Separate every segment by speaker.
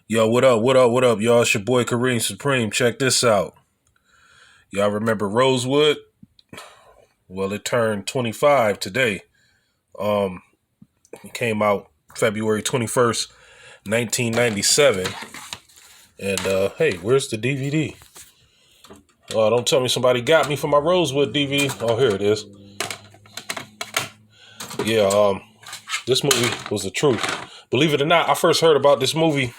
Speaker 1: Yo, what up, what up, what up, y'all? It's your boy Kareem Supreme. Check this out. Y'all remember Rosewood? Well, it turned 25 today. Um, it came out February 21st, 1997. And hey, where's the DVD? Don't tell me somebody got me for my Rosewood DVD. Oh, here it is. Yeah, this movie was the truth. Believe it or not, I first heard about this movie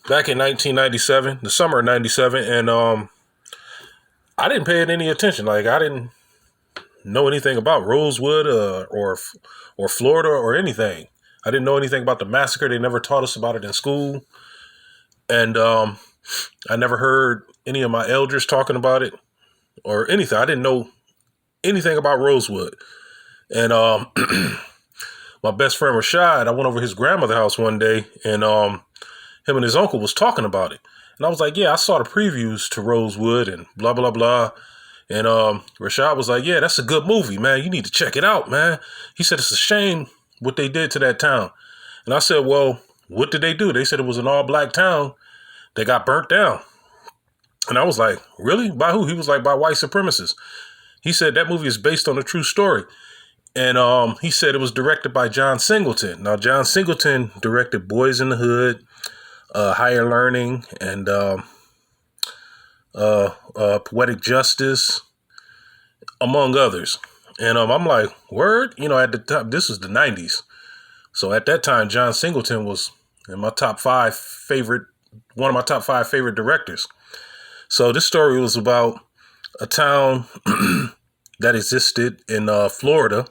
Speaker 1: back in 1997, the summer of 97, and I didn't pay it any attention. Like, I didn't know anything about Rosewood or Florida or anything. I didn't know anything about the massacre. They never taught us about it in school, and I never heard any of my elders talking about it or anything. I didn't know anything about Rosewood, and my best friend Rashad, I went over his grandmother's house one day, and him and his uncle was talking about it, and I was like, "Yeah, I saw the previews to Rosewood and blah blah blah." And Rashad was like, "Yeah, that's a good movie, man. You need to check it out, man." He said, "It's a shame what they did to that town." And I said, "Well, what did they do?" They said it was an all-black town that got burnt down. And I was like, "Really? By who?" He was like, "By white supremacists." He said that movie is based on a true story. And he said it was directed by John Singleton. Now, John Singleton directed Boys in the Hood, Higher Learning, and Poetic Justice, among others. And I'm like, word? At the time, this was the 90s. So at that time, John Singleton was in my one of my top five favorite directors. So this story was about a town that existed in Florida.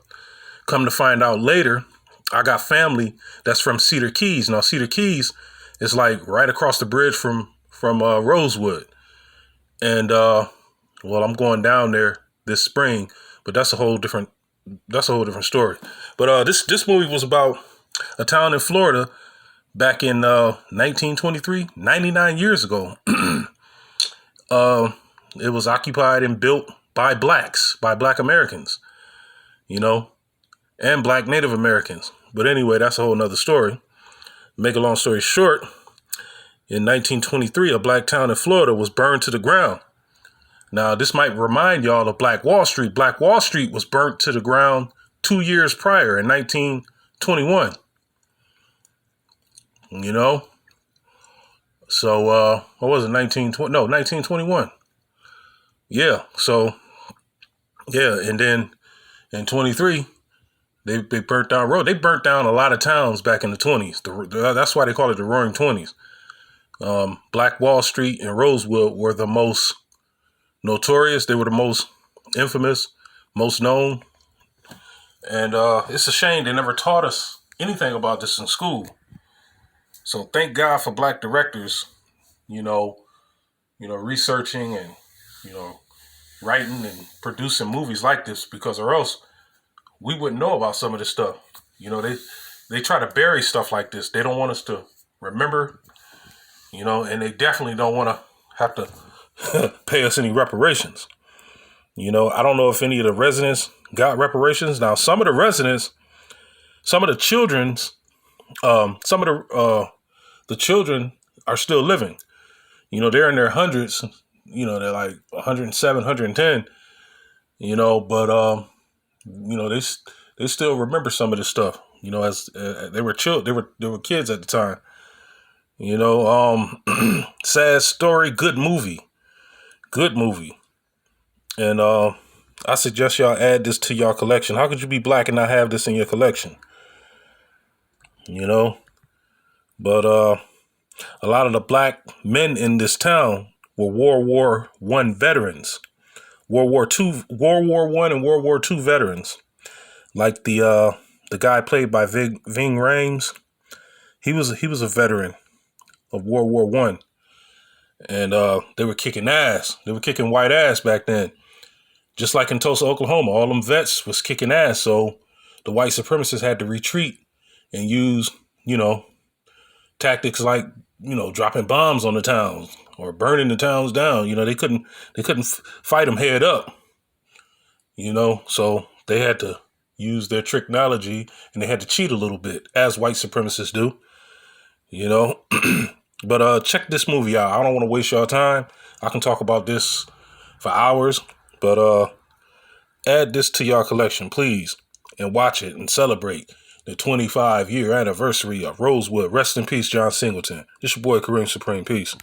Speaker 1: Come to find out later, I got family that's from Cedar Keys. Now, Cedar Keys is like right across the bridge from Rosewood. And well, I'm going down there this spring, but that's a whole different story. But this movie was about a town in Florida back in 1923, 99 years ago. It was occupied and built by blacks, by black Americans, and black Native Americans. But anyway, that's a whole nother story. Make a long story short, in 1923, a black town in Florida was burned to the ground. Now, this might remind y'all of Black Wall Street. Black Wall Street was burnt to the ground 2 years prior in 1921. So, what was it, 1920? No, 1921. Yeah, so, yeah, and then in 23, they burnt down road. They burnt down a lot of towns back in the 20s. That's why they call it the Roaring 20s. Black Wall Street and Rosewood were the most notorious. They were the most infamous, most known. And it's a shame they never taught us anything about this in school. So thank God for black directors, researching and, writing and producing movies like this, because or else we wouldn't know about some of this stuff. They try to bury stuff like this. They don't want us to remember, and they definitely don't want to have to pay us any reparations. I don't know if any of the residents got reparations. Now, some of the residents, some of the children's, some of the children are still living. They're in their hundreds. They're like 107, 110. But they still remember some of this stuff. As they were they were kids at the time. Sad story, good movie. And I suggest y'all add this to y'all collection. How could you be black and not have this in your collection? But a lot of the black men in this town were World War One veterans, World War One and World War Two veterans. Like the guy played by Ving Rhames, he was a veteran of World War One, and they were kicking ass. They were kicking white ass back then. Just like in Tulsa, Oklahoma, all them vets was kicking ass. So the white supremacists had to retreat and use, tactics like, dropping bombs on the towns or burning the towns down. They couldn't fight them head up, so they had to use their technology and they had to cheat a little bit, as white supremacists do, But check this movie out. I don't want to waste your time. I can talk about this for hours, but add this to your collection, please, and watch it and celebrate the 25-year anniversary of Rosewood. Rest in peace, John Singleton. This your boy, Kareem Supreme. Peace.